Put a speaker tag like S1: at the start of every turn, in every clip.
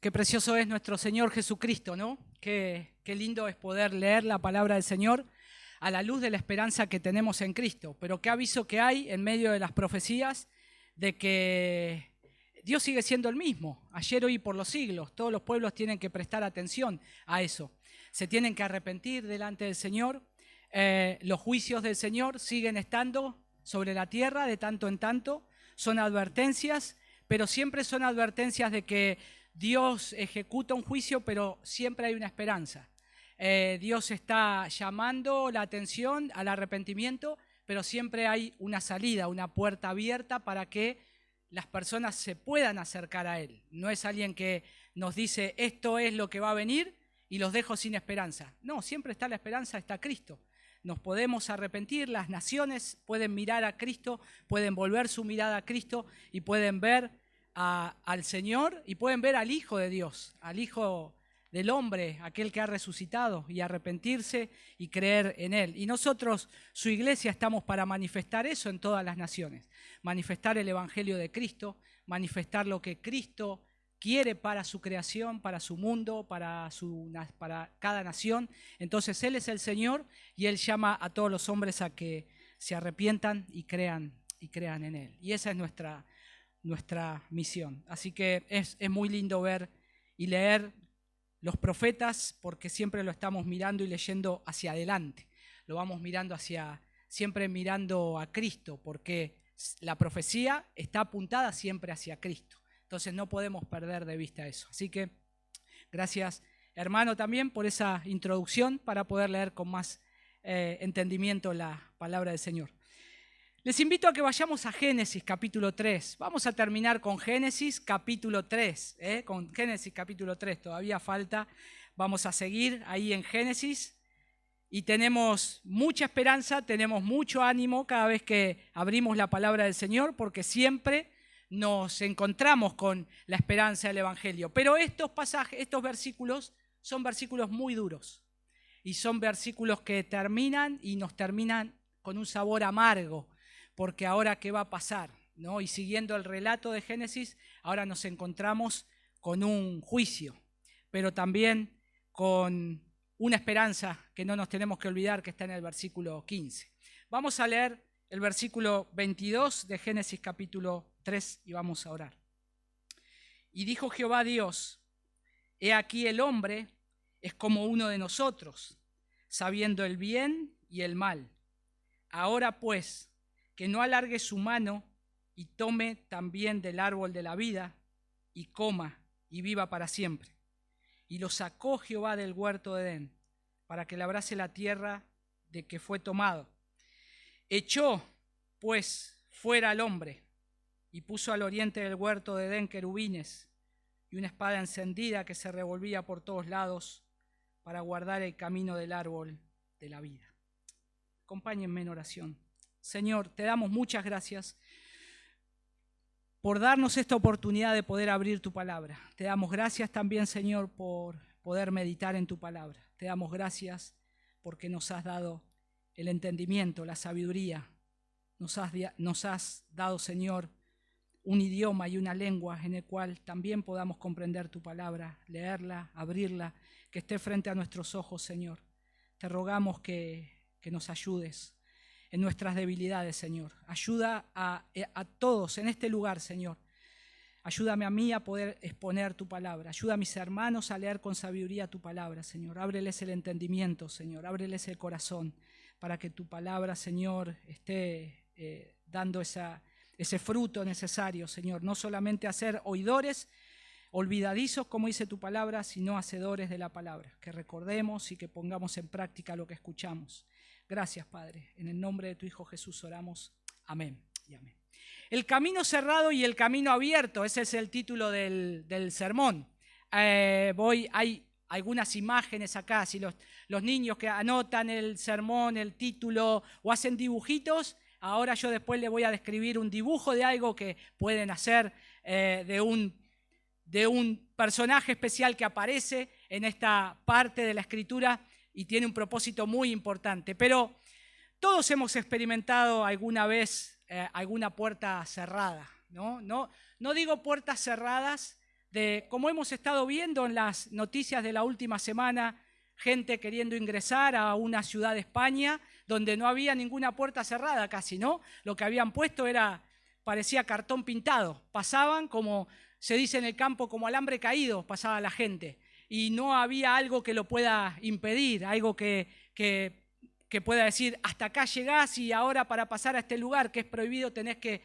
S1: Qué precioso es nuestro Señor Jesucristo, ¿no? Qué lindo es poder leer la palabra del Señor a la luz de la esperanza que tenemos en Cristo. Pero qué aviso que hay en medio de las profecías de que Dios sigue siendo el mismo, ayer, hoy y por los siglos. Todos los pueblos tienen que prestar atención a eso. Se tienen que arrepentir delante del Señor. Los juicios del Señor siguen estando sobre la tierra de tanto en tanto. Son advertencias, pero siempre son advertencias de que Dios ejecuta un juicio, pero siempre hay una esperanza. Dios está llamando la atención al arrepentimiento, pero siempre hay una salida, una puerta abierta para que las personas se puedan acercar a Él. No es alguien que nos dice esto es lo que va a venir y los dejo sin esperanza. No, siempre está la esperanza, está Cristo. Nos podemos arrepentir, las naciones pueden mirar a Cristo, pueden volver su mirada a Cristo y pueden ver al Señor y pueden ver al Hijo de Dios, al Hijo del hombre, aquel que ha resucitado, y arrepentirse y creer en Él. Y nosotros, su iglesia, estamos para manifestar eso en todas las naciones, manifestar el Evangelio de Cristo, manifestar lo que Cristo quiere para su creación, para su mundo, para cada nación. Entonces Él es el Señor y Él llama a todos los hombres a que se arrepientan y crean en Él. Y esa es nuestra misión. Así que es muy lindo ver y leer los profetas, porque siempre lo estamos mirando y leyendo hacia adelante. Lo vamos mirando siempre mirando a Cristo, porque la profecía está apuntada siempre hacia Cristo. Entonces no podemos perder de vista eso. Así que gracias, hermano, también por esa introducción para poder leer con más entendimiento la palabra del Señor. Les invito a que vayamos a Génesis capítulo 3. Vamos a terminar con Génesis capítulo 3. Con Génesis capítulo 3 todavía falta. Vamos a seguir ahí en Génesis. Y tenemos mucha esperanza, tenemos mucho ánimo cada vez que abrimos la palabra del Señor, porque siempre nos encontramos con la esperanza del Evangelio. Pero estos pasajes, estos versículos, son versículos muy duros. Y son versículos que terminan y nos terminan con un sabor amargo. Porque ahora, ¿qué va a pasar? ¿No? Y siguiendo el relato de Génesis, ahora nos encontramos con un juicio, pero también con una esperanza que no nos tenemos que olvidar, que está en el versículo 15. Vamos a leer el versículo 22 de Génesis capítulo 3 y vamos a orar. Y dijo Jehová Dios: he aquí el hombre es como uno de nosotros, sabiendo el bien y el mal. Ahora pues, que no alargue su mano y tome también del árbol de la vida y coma y viva para siempre. Y lo sacó Jehová del huerto de Edén para que labrase la tierra de que fue tomado. Echó pues fuera al hombre y puso al oriente del huerto de Edén querubines y una espada encendida que se revolvía por todos lados para guardar el camino del árbol de la vida. Acompáñenme en oración. Señor, te damos muchas gracias por darnos esta oportunidad de poder abrir tu palabra. Te damos gracias también, Señor, por poder meditar en tu palabra. Te damos gracias porque nos has dado el entendimiento, la sabiduría. Nos has dado, Señor, un idioma y una lengua en el cual también podamos comprender tu palabra, leerla, abrirla, que esté frente a nuestros ojos, Señor. Te rogamos que nos ayudes en nuestras debilidades, Señor. Ayuda a todos en este lugar, Señor. Ayúdame a mí a poder exponer tu palabra. Ayuda a mis hermanos a leer con sabiduría tu palabra, Señor. Ábreles el entendimiento, Señor. Ábreles el corazón para que tu palabra, Señor, esté dando ese fruto necesario, Señor. No solamente a ser oidores, olvidadizos, como dice tu palabra, sino hacedores de la palabra. Que recordemos y que pongamos en práctica lo que escuchamos. Gracias, Padre. En el nombre de tu Hijo Jesús oramos. Amén y amén. El camino cerrado y el camino abierto, ese es el título del sermón. Hay algunas imágenes acá, si los niños que anotan el sermón, el título o hacen dibujitos, ahora yo después les voy a describir un dibujo de algo que pueden hacer de un personaje especial que aparece en esta parte de la Escritura y tiene un propósito muy importante. Pero todos hemos experimentado alguna vez alguna puerta cerrada, ¿no? No digo puertas cerradas como hemos estado viendo en las noticias de la última semana, gente queriendo ingresar a una ciudad de España donde no había ninguna puerta cerrada casi, ¿no? Lo que habían puesto parecía cartón pintado. Pasaban, como se dice en el campo, como alambre caído, pasaba la gente. Y no había algo que lo pueda impedir, algo que pueda decir, hasta acá llegás y ahora para pasar a este lugar que es prohibido tenés que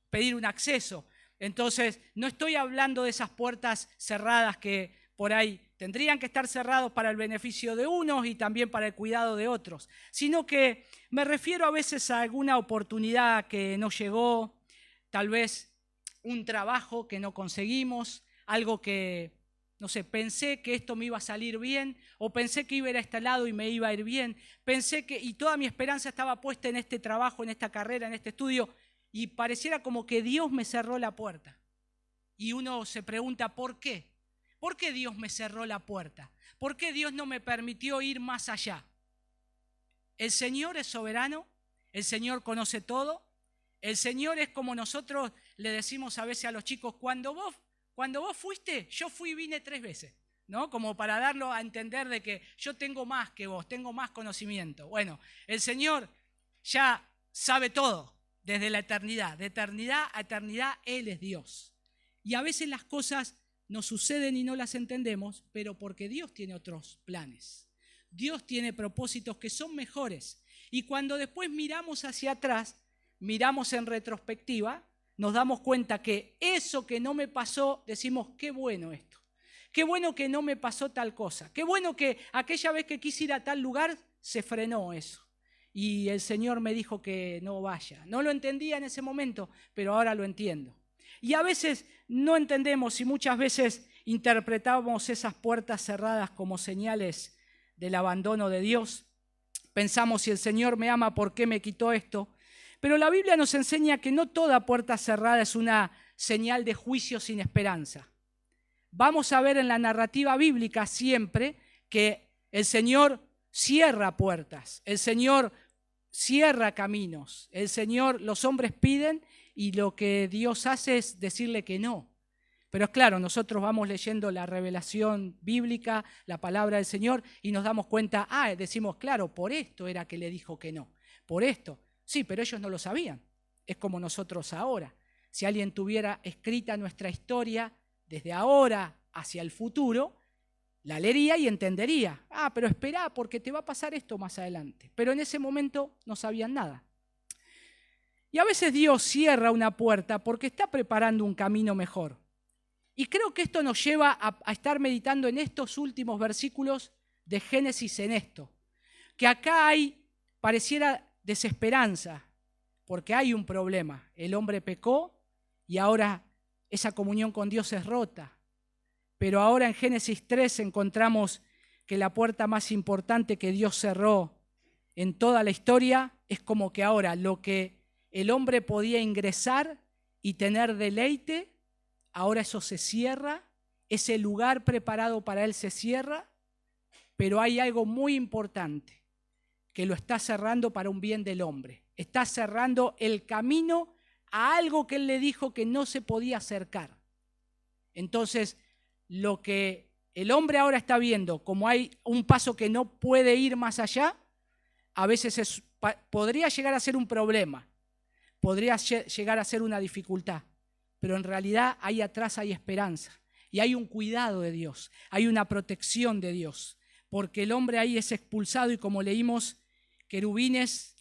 S1: pedir un acceso. Entonces, no estoy hablando de esas puertas cerradas que por ahí tendrían que estar cerrados para el beneficio de unos y también para el cuidado de otros, sino que me refiero a veces a alguna oportunidad que no llegó, tal vez un trabajo que no conseguimos, algo que, no sé, pensé que esto me iba a salir bien, o pensé que iba a ir a este lado y me iba a ir bien, y toda mi esperanza estaba puesta en este trabajo, en esta carrera, en este estudio, y pareciera como que Dios me cerró la puerta. Y uno se pregunta, ¿por qué? ¿Por qué Dios me cerró la puerta? ¿Por qué Dios no me permitió ir más allá? El Señor es soberano, el Señor conoce todo, el Señor es como nosotros le decimos a veces a los chicos, cuando vos fuiste, yo fui y vine 3 veces, ¿no? Como para darlo a entender de que yo tengo más que vos, tengo más conocimiento. Bueno, el Señor ya sabe todo desde la eternidad. De eternidad a eternidad Él es Dios. Y a veces las cosas nos suceden y no las entendemos, pero porque Dios tiene otros planes. Dios tiene propósitos que son mejores. Y cuando después miramos hacia atrás, miramos en retrospectiva, nos damos cuenta que eso que no me pasó, decimos, qué bueno esto. Qué bueno que no me pasó tal cosa. Qué bueno que aquella vez que quise ir a tal lugar, se frenó eso. Y el Señor me dijo que no vaya. No lo entendía en ese momento, pero ahora lo entiendo. Y a veces no entendemos y muchas veces interpretamos esas puertas cerradas como señales del abandono de Dios. Pensamos, si el Señor me ama, ¿por qué me quitó esto? Pero la Biblia nos enseña que no toda puerta cerrada es una señal de juicio sin esperanza. Vamos a ver en la narrativa bíblica siempre que el Señor cierra puertas, el Señor cierra caminos, los hombres piden y lo que Dios hace es decirle que no. Pero es claro, nosotros vamos leyendo la revelación bíblica, la palabra del Señor, y nos damos cuenta, decimos, claro, por esto era que le dijo que no, por esto. Sí, pero ellos no lo sabían. Es como nosotros ahora. Si alguien tuviera escrita nuestra historia desde ahora hacia el futuro, la leería y entendería. Pero esperá, porque te va a pasar esto más adelante. Pero en ese momento no sabían nada. Y a veces Dios cierra una puerta porque está preparando un camino mejor. Y creo que esto nos lleva a estar meditando en estos últimos versículos de Génesis en esto. Que acá pareciera desesperanza, porque hay un problema. El hombre pecó y ahora esa comunión con Dios es rota. Pero ahora en Génesis 3 encontramos que la puerta más importante que Dios cerró en toda la historia es como que ahora lo que el hombre podía ingresar y tener deleite, ahora eso se cierra, ese lugar preparado para él se cierra, pero hay algo muy importante que lo está cerrando para un bien del hombre. Está cerrando el camino a algo que él le dijo que no se podía acercar. Entonces, lo que el hombre ahora está viendo, como hay un paso que no puede ir más allá, a veces podría llegar a ser un problema, podría llegar a ser una dificultad, pero en realidad ahí atrás hay esperanza y hay un cuidado de Dios, hay una protección de Dios, porque el hombre ahí es expulsado y como leímos,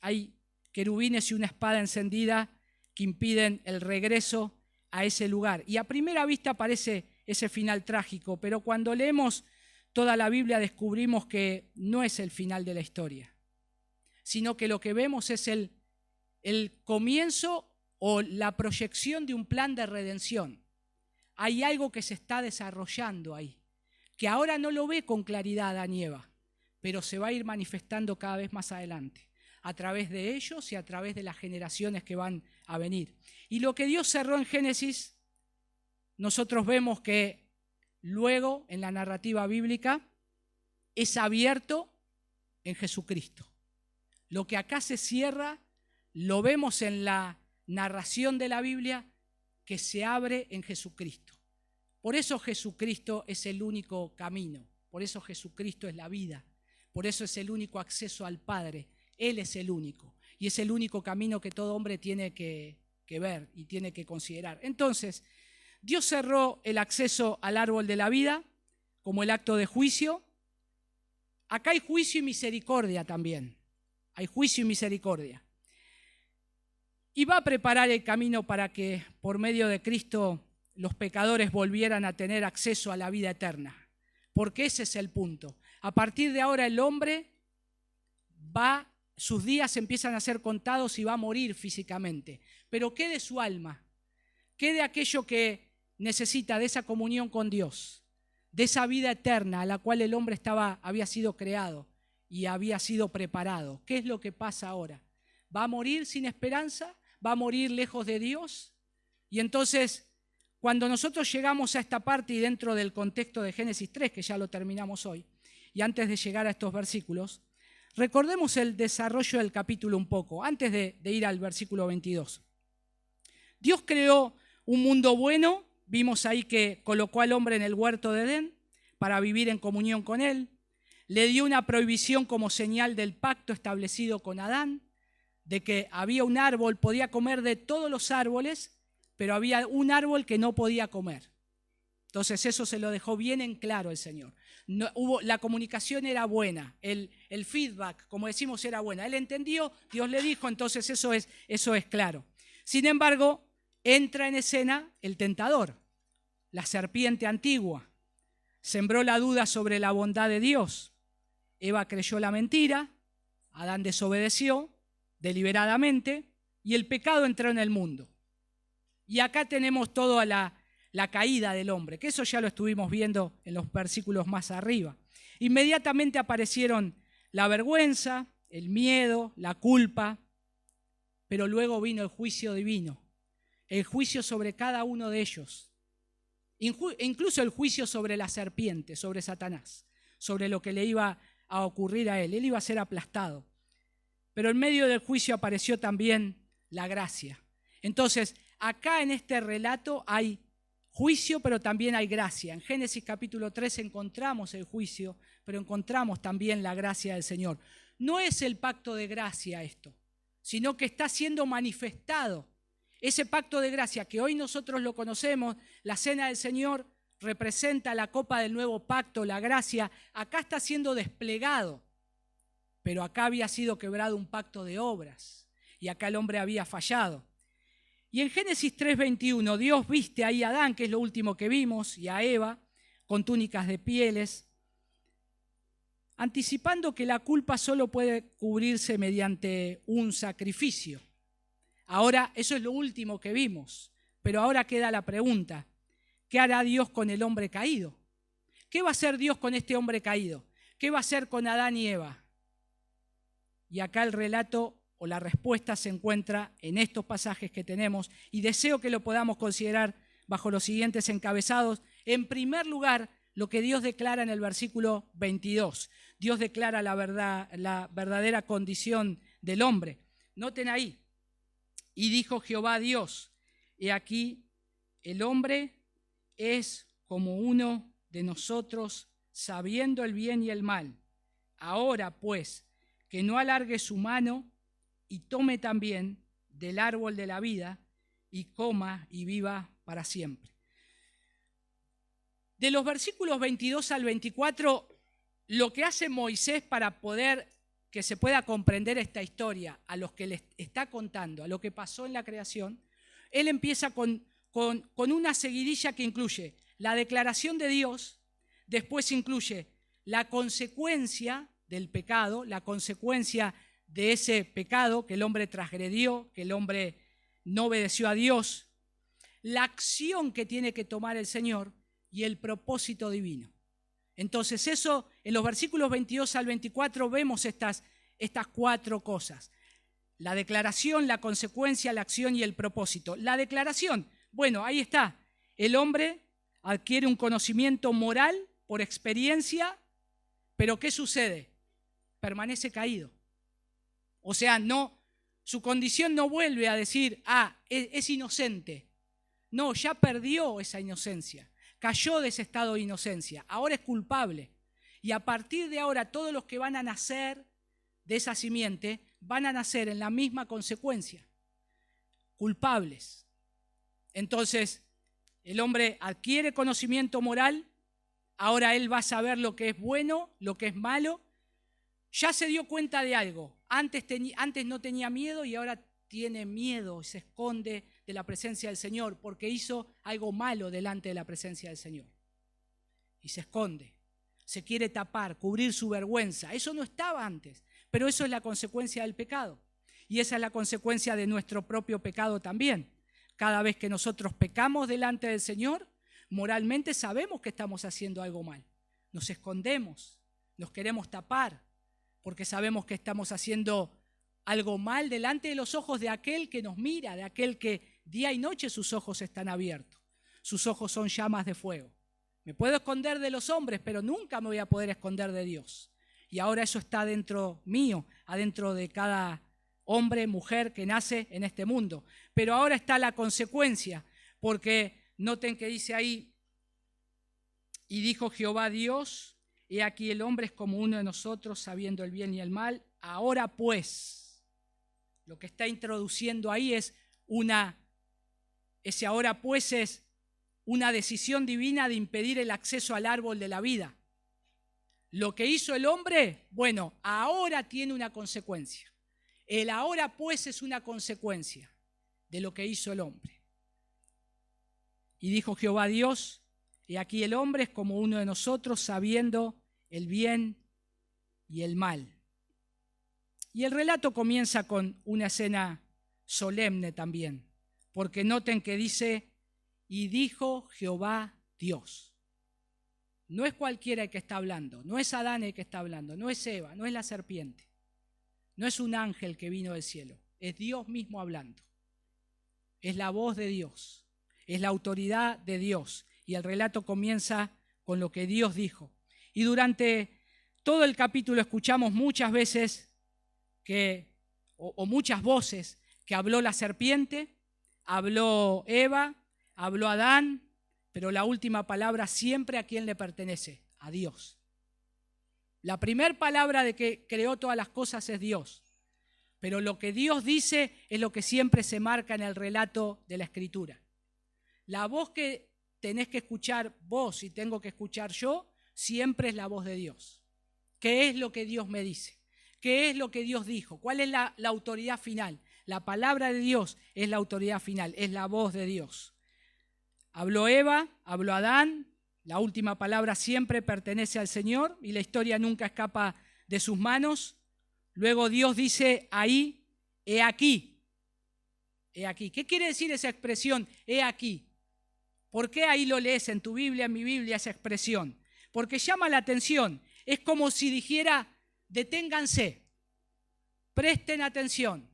S1: hay querubines y una espada encendida que impiden el regreso a ese lugar. Y a primera vista parece ese final trágico, pero cuando leemos toda la Biblia descubrimos que no es el final de la historia, sino que lo que vemos es el comienzo o la proyección de un plan de redención. Hay algo que se está desarrollando ahí, que ahora no lo ve con claridad Adán y Eva, pero se va a ir manifestando cada vez más adelante, a través de ellos y a través de las generaciones que van a venir. Y lo que Dios cerró en Génesis, nosotros vemos que luego en la narrativa bíblica es abierto en Jesucristo. Lo que acá se cierra, lo vemos en la narración de la Biblia, que se abre en Jesucristo. Por eso Jesucristo es el único camino, por eso Jesucristo es la vida, por eso es el único acceso al Padre. Él es el único y es el único camino que todo hombre tiene que ver y tiene que considerar. Entonces, Dios cerró el acceso al árbol de la vida como el acto de juicio. Acá hay juicio y misericordia también. Hay juicio y misericordia. Y va a preparar el camino para que por medio de Cristo los pecadores volvieran a tener acceso a la vida eterna. Porque ese es el punto. A partir de ahora el hombre sus días empiezan a ser contados y va a morir físicamente. Pero ¿qué de su alma? ¿Qué de aquello que necesita de esa comunión con Dios? De esa vida eterna a la cual el hombre había sido creado y había sido preparado. ¿Qué es lo que pasa ahora? ¿Va a morir sin esperanza? ¿Va a morir lejos de Dios? Y entonces, cuando nosotros llegamos a esta parte y dentro del contexto de Génesis 3, que ya lo terminamos hoy, y antes de llegar a estos versículos, recordemos el desarrollo del capítulo un poco, antes de ir al versículo 22. Dios creó un mundo bueno, vimos ahí que colocó al hombre en el huerto de Edén para vivir en comunión con él, le dio una prohibición como señal del pacto establecido con Adán, de que había un árbol, podía comer de todos los árboles, pero había un árbol que no podía comer. Entonces eso se lo dejó bien en claro el Señor. La comunicación era buena, el feedback, como decimos, era buena. Él entendió, Dios le dijo, entonces eso es claro. Sin embargo, entra en escena el tentador, la serpiente antigua. Sembró la duda sobre la bondad de Dios. Eva creyó la mentira, Adán desobedeció deliberadamente y el pecado entró en el mundo. Y acá tenemos toda la caída del hombre, que eso ya lo estuvimos viendo en los versículos más arriba. Inmediatamente aparecieron la vergüenza, el miedo, la culpa, pero luego vino el juicio divino, el juicio sobre cada uno de ellos, incluso el juicio sobre la serpiente, sobre Satanás, sobre lo que le iba a ocurrir a él. Él iba a ser aplastado. Pero en medio del juicio apareció también la gracia. Entonces, acá en este relato hay juicio, pero también hay gracia. En Génesis capítulo 3 encontramos el juicio, pero encontramos también la gracia del Señor. No es el pacto de gracia esto, sino que está siendo manifestado. Ese pacto de gracia que hoy nosotros lo conocemos, la cena del Señor representa la copa del nuevo pacto, la gracia, acá está siendo desplegado. Pero acá había sido quebrado un pacto de obras y acá el hombre había fallado. Y en Génesis 3:21 Dios viste ahí a Adán, que es lo último que vimos, y a Eva con túnicas de pieles, anticipando que la culpa solo puede cubrirse mediante un sacrificio. Ahora, eso es lo último que vimos, pero ahora queda la pregunta, ¿qué hará Dios con el hombre caído? ¿Qué va a hacer Dios con este hombre caído? ¿Qué va a hacer con Adán y Eva? Y acá el relato o la respuesta se encuentra en estos pasajes que tenemos y deseo que lo podamos considerar bajo los siguientes encabezados. En primer lugar, lo que Dios declara en el versículo 22. Dios declara la verdad, la verdadera condición del hombre. Noten ahí. Y dijo Jehová a Dios, he aquí, el hombre es como uno de nosotros, sabiendo el bien y el mal. Ahora, pues, que no alargue su mano y tome también del árbol de la vida y coma y viva para siempre. De los versículos 22 al 24, lo que hace Moisés para poder que se pueda comprender esta historia a los que les está contando, a lo que pasó en la creación, él empieza con una seguidilla que incluye la declaración de Dios, después incluye la consecuencia del pecado, la consecuencia de ese pecado que el hombre transgredió, que el hombre no obedeció a Dios, la acción que tiene que tomar el Señor y el propósito divino. Entonces eso, en los versículos 22 al 24 vemos estas cuatro cosas. La declaración, la consecuencia, la acción y el propósito. La declaración, bueno, ahí está. El hombre adquiere un conocimiento moral por experiencia, pero ¿qué sucede? Permanece caído. O sea, su condición no vuelve a decir, es inocente. No, ya perdió esa inocencia. cayó de ese estado de inocencia, ahora es culpable. Y a partir de ahora todos los que van a nacer de esa simiente van a nacer en la misma consecuencia, culpables. Entonces, el hombre adquiere conocimiento moral, ahora él va a saber lo que es bueno, lo que es malo. Ya se dio cuenta de algo, antes no tenía miedo y ahora tiene miedo y se esconde de la presencia del Señor porque hizo algo malo delante de la presencia del Señor. Y se esconde, se quiere tapar, cubrir su vergüenza. Eso no estaba antes, pero eso es la consecuencia del pecado. Y esa es la consecuencia de nuestro propio pecado también. Cada vez que nosotros pecamos delante del Señor, moralmente sabemos que estamos haciendo algo mal. Nos escondemos, nos queremos tapar, porque sabemos que estamos haciendo algo mal delante de los ojos de aquel que nos mira, de aquel que día y noche sus ojos están abiertos. Sus ojos son llamas de fuego. Me puedo esconder de los hombres, pero nunca me voy a poder esconder de Dios. Y ahora eso está dentro mío, adentro de cada hombre, mujer que nace en este mundo. Pero ahora está la consecuencia, porque noten que dice ahí, y dijo Jehová Dios, he aquí el hombre es como uno de nosotros, sabiendo el bien y el mal. Ahora pues, lo que está introduciendo ahí es ese ahora pues es una decisión divina de impedir el acceso al árbol de la vida. Lo que hizo el hombre, bueno, ahora tiene una consecuencia. El ahora pues es una consecuencia de lo que hizo el hombre. Y dijo Jehová Dios, he aquí el hombre es como uno de nosotros, sabiendo el bien y el mal. Y el relato comienza con una escena solemne también, porque noten que dice, y dijo Jehová Dios. No es cualquiera el que está hablando, no es Adán el que está hablando, no es Eva, no es la serpiente, no es un ángel que vino del cielo, es Dios mismo hablando. Es la voz de Dios, es la autoridad de Dios. Y el relato comienza con lo que Dios dijo. Y durante todo el capítulo escuchamos muchas veces o muchas voces que habló la serpiente, habló Eva, habló Adán, pero la última palabra siempre a quién le pertenece, a Dios. La primera palabra de que creó todas las cosas es Dios, pero lo que Dios dice es lo que siempre se marca en el relato de la Escritura. La voz que tenés que escuchar vos y tengo que escuchar yo, siempre es la voz de Dios. ¿Qué es lo que Dios me dice? ¿Qué es lo que Dios dijo? ¿Cuál es la autoridad final? La palabra de Dios es la autoridad final, es la voz de Dios. Habló Eva, habló Adán, la última palabra siempre pertenece al Señor y la historia nunca escapa de sus manos. Luego Dios dice ahí, he aquí. He aquí. ¿Qué quiere decir esa expresión, he aquí? ¿Por qué ahí lo lees en tu Biblia, en mi Biblia, esa expresión? Porque llama la atención. Es como si dijera, deténganse, presten atención,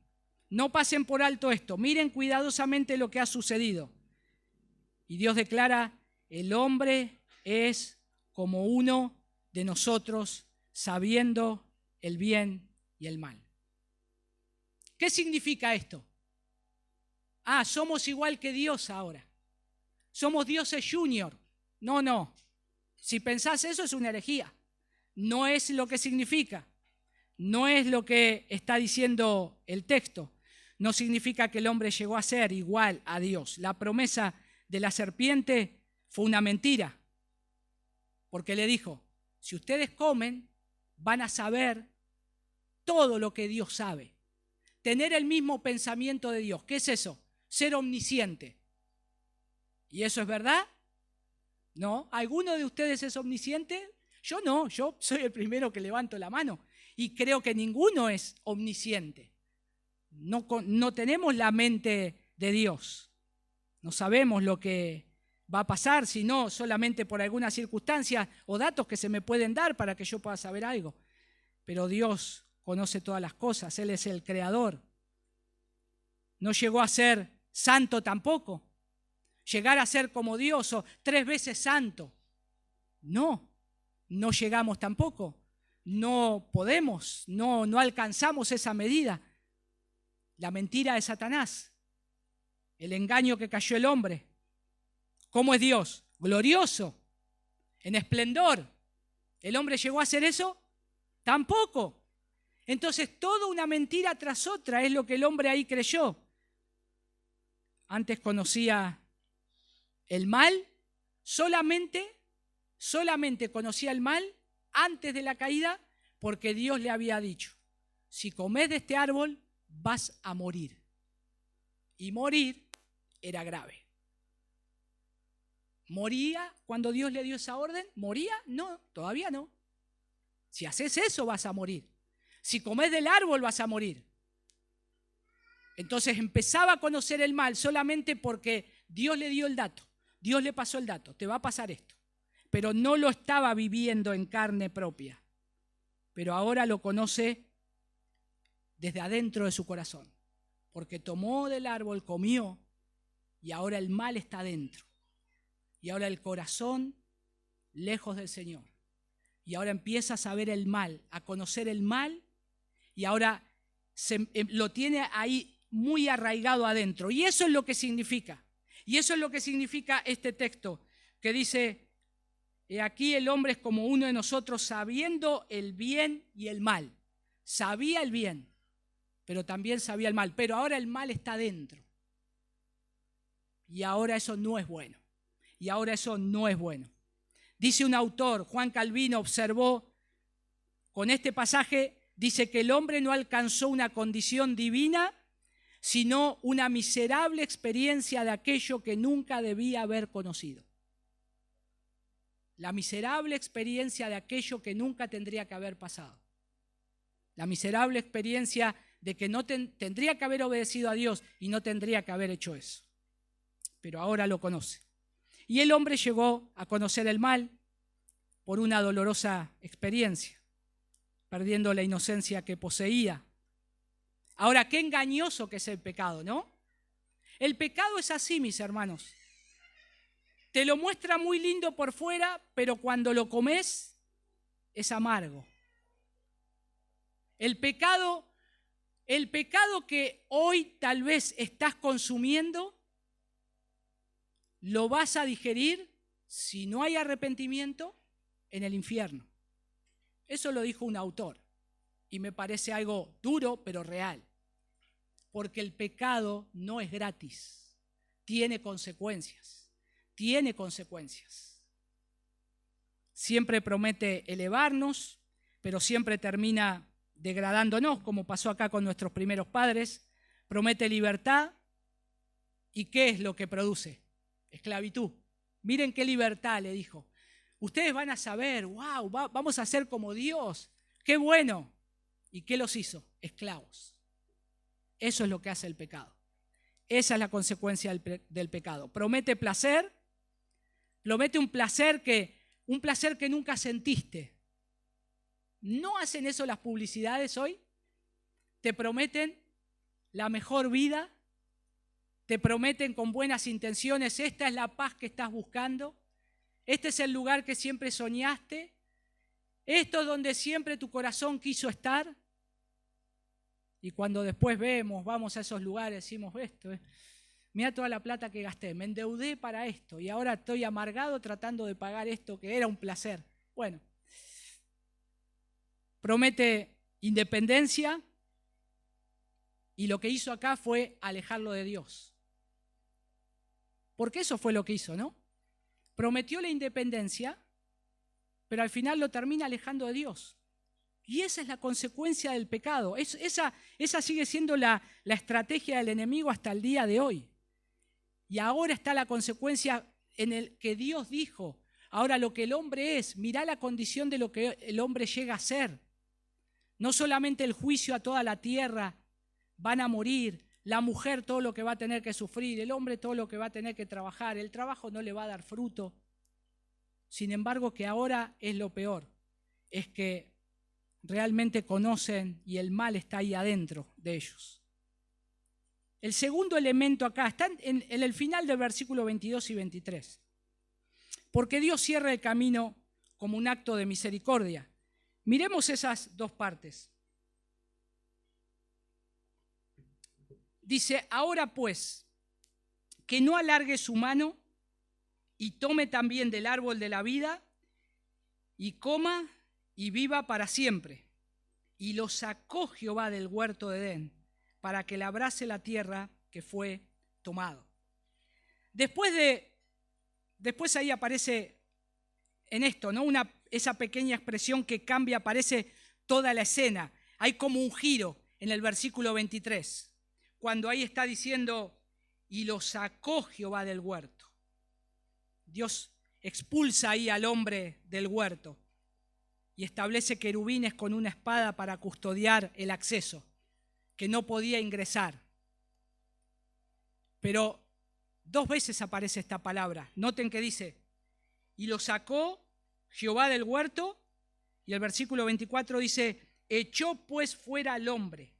S1: no pasen por alto esto, miren cuidadosamente lo que ha sucedido. Y Dios declara, el hombre es como uno de nosotros, sabiendo el bien y el mal. ¿Qué significa esto? Somos igual que Dios ahora. Somos dioses junior. No. Si pensás eso es una herejía. No es lo que significa. No es lo que está diciendo el texto. No significa que el hombre llegó a ser igual a Dios. La promesa de la serpiente fue una mentira. Porque le dijo, si ustedes comen, van a saber todo lo que Dios sabe. Tener el mismo pensamiento de Dios. ¿Qué es eso? Ser omnisciente. ¿Y eso es verdad? ¿No? ¿Alguno de ustedes es omnisciente? Yo no, yo soy el primero que levanto la mano. Y creo que ninguno es omnisciente. No tenemos la mente de Dios. No sabemos lo que va a pasar, sino solamente por algunas circunstancias o datos que se me pueden dar para que yo pueda saber algo. Pero Dios conoce todas las cosas, Él es el creador. No llegó a ser santo tampoco. Llegar a ser como Dios o 3 veces santo. No llegamos tampoco. No podemos, no alcanzamos esa medida. La mentira de Satanás, el engaño que cayó el hombre. ¿Cómo es Dios? glorioso, en esplendor. ¿El hombre llegó a hacer eso? Tampoco. Entonces, toda una mentira tras otra es lo que el hombre ahí creyó. Antes conocía el mal, solamente conocía el mal antes de la caída, porque Dios le había dicho, si comes de este árbol, vas a morir. Y morir era grave. ¿Moría cuando Dios le dio esa orden? ¿Moría? No, todavía no. Si haces eso, vas a morir. Si comes del árbol, vas a morir. Entonces empezaba a conocer el mal solamente porque Dios le dio el dato. Dios le pasó el dato, te va a pasar esto. Pero no lo estaba viviendo en carne propia. Pero ahora lo conoce desde adentro de su corazón. Porque tomó del árbol, comió, y ahora el mal está dentro. Y ahora el corazón lejos del Señor. Y ahora empieza a saber el mal, a conocer el mal, y ahora lo tiene ahí muy arraigado adentro. Y eso es lo que significa. Y eso es lo que significa este texto, que dice, he aquí el hombre es como uno de nosotros, sabiendo el bien y el mal. Sabía el bien, pero también sabía el mal. Pero ahora el mal está dentro. Y ahora eso no es bueno. Y ahora eso no es bueno. Dice un autor, Juan Calvino, observó con este pasaje, dice que el hombre no alcanzó una condición divina, sino una miserable experiencia de aquello que nunca debía haber conocido. La miserable experiencia de aquello que nunca tendría que haber pasado. La miserable experiencia de que no tendría que haber obedecido a Dios y no tendría que haber hecho eso. Pero ahora lo conoce. Y el hombre llegó a conocer el mal por una dolorosa experiencia, perdiendo la inocencia que poseía. Ahora, qué engañoso que es el pecado, ¿no? El pecado es así, mis hermanos. Te lo muestra muy lindo por fuera, pero cuando lo comes es amargo. El pecado que hoy tal vez estás consumiendo, lo vas a digerir, si no hay arrepentimiento, en el infierno. Eso lo dijo un autor y me parece algo duro pero real. Porque el pecado no es gratis, tiene consecuencias, tiene consecuencias. Siempre promete elevarnos, pero siempre termina degradándonos, como pasó acá con nuestros primeros padres. Promete libertad, ¿y qué es lo que produce? Esclavitud. Miren qué libertad, le dijo. Ustedes van a saber, wow, vamos a ser como Dios, qué bueno. ¿Y qué los hizo? Esclavos. Eso es lo que hace el pecado. Esa es la consecuencia del pecado. Promete placer, promete un placer que nunca sentiste. ¿No hacen eso las publicidades hoy? Te prometen la mejor vida, te prometen con buenas intenciones, esta es la paz que estás buscando, este es el lugar que siempre soñaste, esto es donde siempre tu corazón quiso estar. Y cuando después vamos a esos lugares, decimos esto, mira toda la plata que gasté, me endeudé para esto y ahora estoy amargado tratando de pagar esto que era un placer. Bueno, promete independencia y lo que hizo acá fue alejarlo de Dios. Porque eso fue lo que hizo, ¿no? Prometió la independencia, pero al final lo termina alejando de Dios. Y esa es la consecuencia del pecado. Esa sigue siendo la estrategia del enemigo hasta el día de hoy. Y ahora está la consecuencia en el que Dios dijo. Ahora lo que el hombre es, mirá la condición de lo que el hombre llega a ser. No solamente el juicio a toda la tierra, van a morir, la mujer todo lo que va a tener que sufrir, el hombre todo lo que va a tener que trabajar, el trabajo no le va a dar fruto. Sin embargo, que ahora es lo peor, es que realmente conocen y el mal está ahí adentro de ellos. El segundo elemento acá está en el final del versículo 22 y 23. Porque Dios cierra el camino como un acto de misericordia. Miremos esas dos partes. Dice, ahora pues, que no alargue su mano y tome también del árbol de la vida y coma y viva para siempre. Y lo sacó Jehová del huerto de Edén para que labrase la tierra que fue tomado. Después ahí aparece en esto, ¿no? Esa pequeña expresión que cambia, aparece toda la escena. Hay como un giro en el versículo 23, cuando ahí está diciendo, y lo sacó Jehová del huerto. Dios expulsa ahí al hombre del huerto y establece querubines con una espada para custodiar el acceso, que no podía ingresar. Pero 2 veces aparece esta palabra. Noten que dice, y lo sacó Jehová del huerto, y el versículo 24 dice, echó pues fuera al hombre.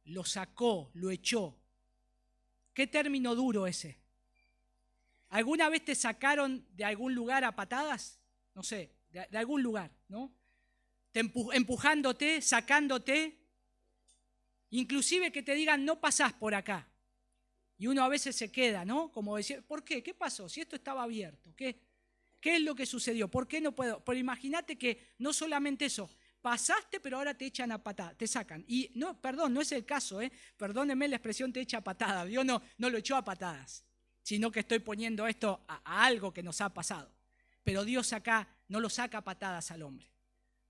S1: Lo sacó, lo echó. ¿Qué término duro ese? ¿Alguna vez te sacaron de algún lugar a patadas? No sé, de algún lugar, ¿no? Empujándote, sacándote, inclusive que te digan, no pasás por acá. Y uno a veces se queda, ¿no? Como decir, ¿por qué? ¿Qué pasó? Si esto estaba abierto, ¿qué es lo que sucedió? ¿Por qué no puedo? Pero imagínate que no solamente eso, pasaste, pero ahora te echan a patada, te sacan. Y no, perdón, no es el caso, perdónenme la expresión te echa a patada. Dios no lo echó a patadas, sino que estoy poniendo esto a algo que nos ha pasado. Pero Dios acá no lo saca a patadas al hombre,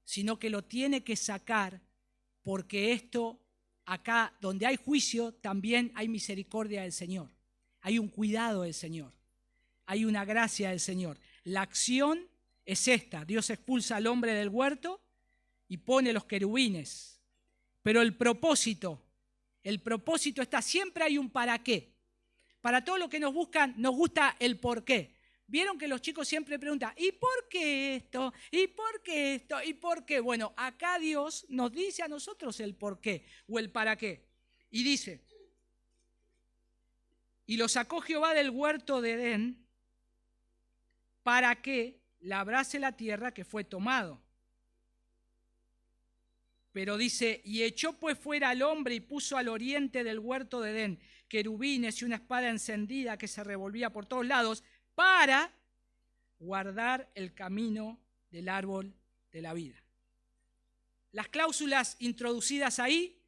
S1: sino que lo tiene que sacar porque esto, acá donde hay juicio, también hay misericordia del Señor. Hay un cuidado del Señor. Hay una gracia del Señor. La acción es esta. Dios expulsa al hombre del huerto y pone los querubines. Pero el propósito está, siempre hay un para qué. Para todo lo que nos buscan, nos gusta el por qué. Vieron que los chicos siempre preguntan, ¿y por qué esto? ¿Y por qué esto? ¿Y por qué? Bueno, acá Dios nos dice a nosotros el por qué o el para qué. Y dice, y lo sacó Jehová del huerto de Edén para que labrase la tierra que fue tomado. Pero dice, y echó pues fuera al hombre y puso al oriente del huerto de Edén querubines y una espada encendida que se revolvía por todos lados para guardar el camino del árbol de la vida. Las cláusulas introducidas ahí,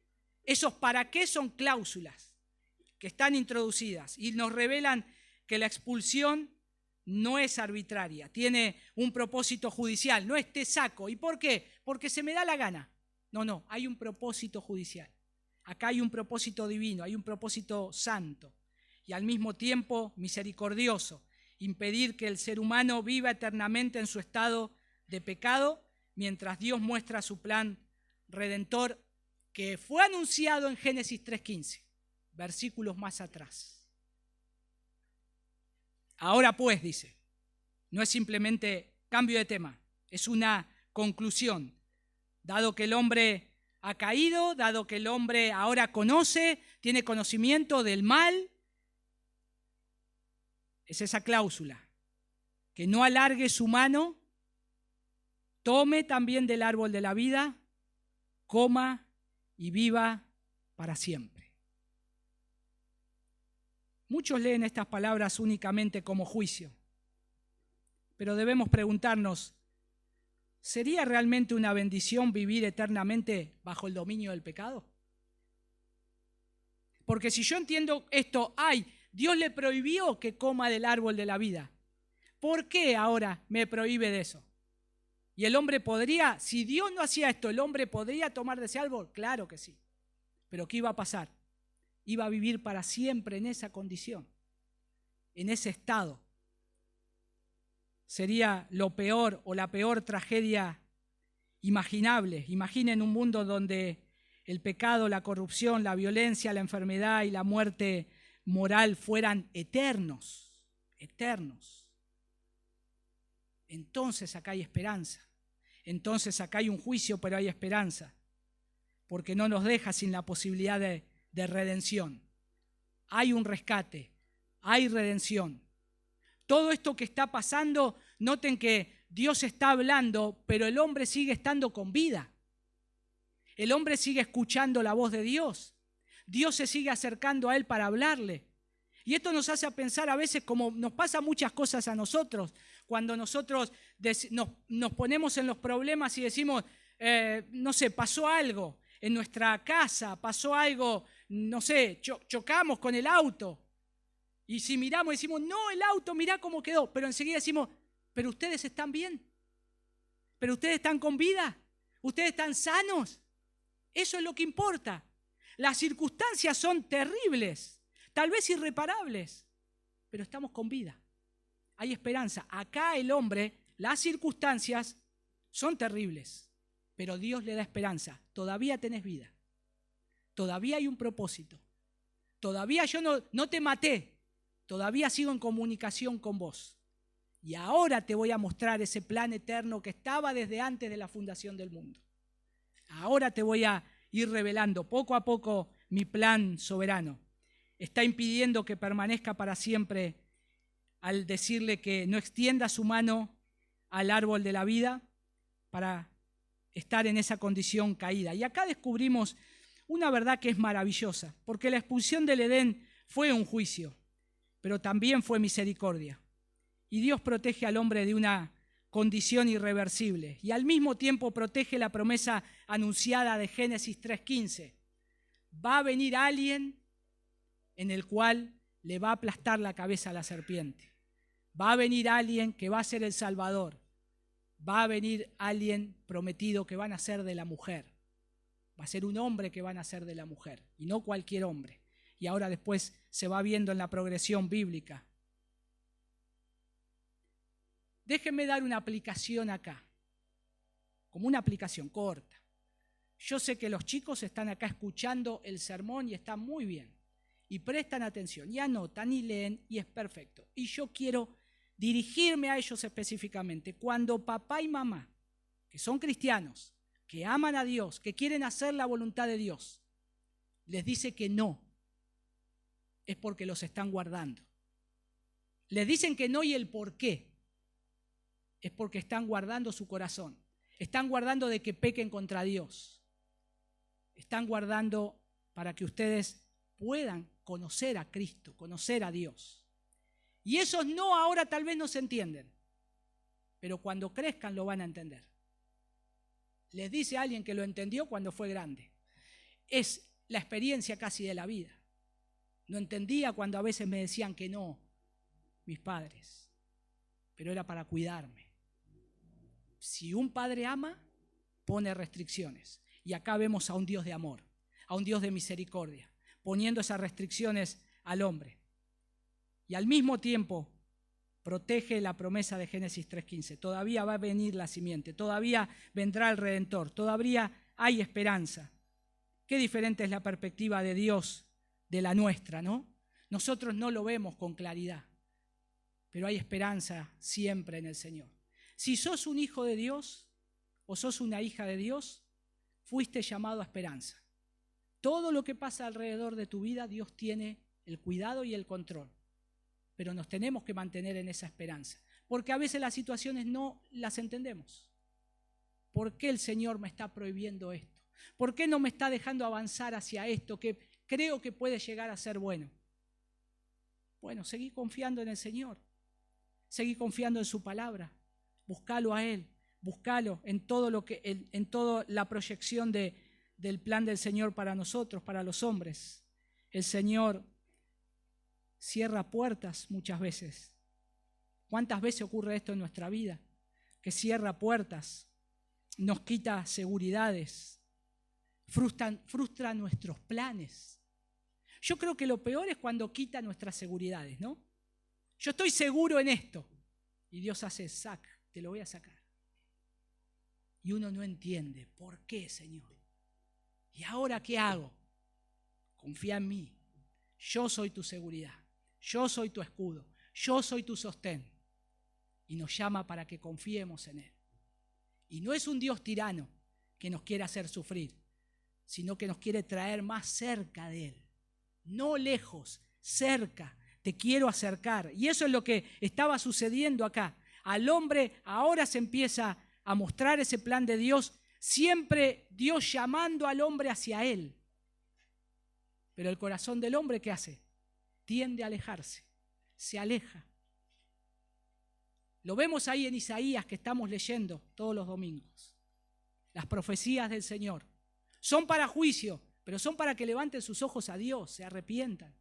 S1: esos para qué son cláusulas que están introducidas y nos revelan que la expulsión no es arbitraria, tiene un propósito judicial, no es te saco. ¿Y por qué? Porque se me da la gana. No, hay un propósito judicial. Acá hay un propósito divino, hay un propósito santo y al mismo tiempo misericordioso. Impedir que el ser humano viva eternamente en su estado de pecado, mientras Dios muestra su plan redentor que fue anunciado en Génesis 3:15, versículos más atrás. Ahora pues, dice, no es simplemente cambio de tema, es una conclusión. Dado que el hombre ha caído, dado que el hombre ahora conoce, tiene conocimiento del mal, es esa cláusula, que no alargue su mano, tome también del árbol de la vida, coma y viva para siempre. Muchos leen estas palabras únicamente como juicio, pero debemos preguntarnos, ¿sería realmente una bendición vivir eternamente bajo el dominio del pecado? Porque si yo entiendo esto, Dios le prohibió que coma del árbol de la vida. ¿Por qué ahora me prohíbe de eso? ¿Y el hombre podría, si Dios no hacía esto, el hombre podría tomar de ese árbol? Claro que sí. Pero ¿qué iba a pasar? Iba a vivir para siempre en esa condición, en ese estado. Sería lo peor o la peor tragedia imaginable. Imaginen un mundo donde el pecado, la corrupción, la violencia, la enfermedad y la muerte moral fueran eternos. Entonces acá hay esperanza. Entonces acá hay un juicio, pero hay esperanza. Porque no nos deja sin la posibilidad de redención. Hay un rescate, hay redención. Todo esto que está pasando, noten que Dios está hablando, pero el hombre sigue estando con vida. El hombre sigue escuchando la voz de Dios. Dios se sigue acercando a él para hablarle. Y esto nos hace pensar a veces, como nos pasa muchas cosas a nosotros, cuando nosotros nos ponemos en los problemas y decimos, no sé, pasó algo en nuestra casa, pasó algo, no sé, chocamos con el auto. Y si miramos y decimos, no, el auto, mirá cómo quedó. Pero enseguida decimos, pero ustedes están bien. Pero ustedes están con vida. Ustedes están sanos. Eso es lo que importa. Las circunstancias son terribles, tal vez irreparables, pero estamos con vida. Hay esperanza. Acá el hombre, las circunstancias son terribles, pero Dios le da esperanza. Todavía tenés vida. Todavía hay un propósito. Todavía yo no te maté. Todavía sigo en comunicación con vos. Y ahora te voy a mostrar ese plan eterno que estaba desde antes de la fundación del mundo. Ahora te voy a ir revelando poco a poco mi plan soberano. Está impidiendo que permanezca para siempre al decirle que no extienda su mano al árbol de la vida para estar en esa condición caída. Y acá descubrimos una verdad que es maravillosa, porque la expulsión del Edén fue un juicio, pero también fue misericordia. Y Dios protege al hombre de una condición irreversible y al mismo tiempo protege la promesa anunciada de Génesis 3:15. Va a venir alguien en el cual le va a aplastar la cabeza a la serpiente. Va a venir alguien que va a ser el Salvador. Va a venir alguien prometido que va a nacer de la mujer. Va a ser un hombre que va a nacer de la mujer y no cualquier hombre. Y ahora después se va viendo en la progresión bíblica. Déjenme dar una aplicación acá, como una aplicación corta. Yo sé que los chicos están acá escuchando el sermón y están muy bien. Y prestan atención, y anotan y leen, y es perfecto. Y yo quiero dirigirme a ellos específicamente. Cuando papá y mamá, que son cristianos, que aman a Dios, que quieren hacer la voluntad de Dios, les dice que no, es porque los están guardando. Les dicen que no y el por qué. Es porque están guardando su corazón. Están guardando de que pequen contra Dios. Están guardando para que ustedes puedan conocer a Cristo, conocer a Dios. Y esos no ahora tal vez no se entienden, pero cuando crezcan lo van a entender. Les dice alguien que lo entendió cuando fue grande. Es la experiencia casi de la vida. No entendía cuando a veces me decían que no, mis padres, pero era para cuidarme. Si un padre ama, pone restricciones. Y acá vemos a un Dios de amor, a un Dios de misericordia, poniendo esas restricciones al hombre. Y al mismo tiempo protege la promesa de Génesis 3:15. Todavía va a venir la simiente, todavía vendrá el Redentor, todavía hay esperanza. Qué diferente es la perspectiva de Dios de la nuestra, ¿no? Nosotros no lo vemos con claridad, pero hay esperanza siempre en el Señor. Si sos un hijo de Dios o sos una hija de Dios, fuiste llamado a esperanza. Todo lo que pasa alrededor de tu vida, Dios tiene el cuidado y el control. Pero nos tenemos que mantener en esa esperanza, porque a veces las situaciones no las entendemos. ¿Por qué el Señor me está prohibiendo esto? ¿Por qué no me está dejando avanzar hacia esto que creo que puede llegar a ser bueno? Bueno, seguí confiando en el Señor, seguí confiando en su palabra, buscalo a Él, buscalo en todo en toda la proyección del plan del Señor para nosotros, para los hombres. El Señor cierra puertas muchas veces. ¿Cuántas veces ocurre esto en nuestra vida? Que cierra puertas, nos quita seguridades, frustra nuestros planes. Yo creo que lo peor es cuando quita nuestras seguridades, ¿no? Yo estoy seguro en esto. Y Dios hace, te lo voy a sacar. Y uno no entiende, ¿por qué, Señor? ¿Y ahora qué hago? Confía en mí. Yo soy tu seguridad. Yo soy tu escudo. Yo soy tu sostén. Y nos llama para que confiemos en Él. Y no es un Dios tirano que nos quiere hacer sufrir, sino que nos quiere traer más cerca de Él. No lejos, cerca. Te quiero acercar. Y eso es lo que estaba sucediendo acá. Al hombre ahora se empieza a mostrar ese plan de Dios, siempre Dios llamando al hombre hacia Él. Pero el corazón del hombre, ¿qué hace? tiende a alejarse, se aleja. Lo vemos ahí en Isaías que estamos leyendo todos los domingos. Las profecías del Señor son para juicio, pero son para que levanten sus ojos a Dios, se arrepientan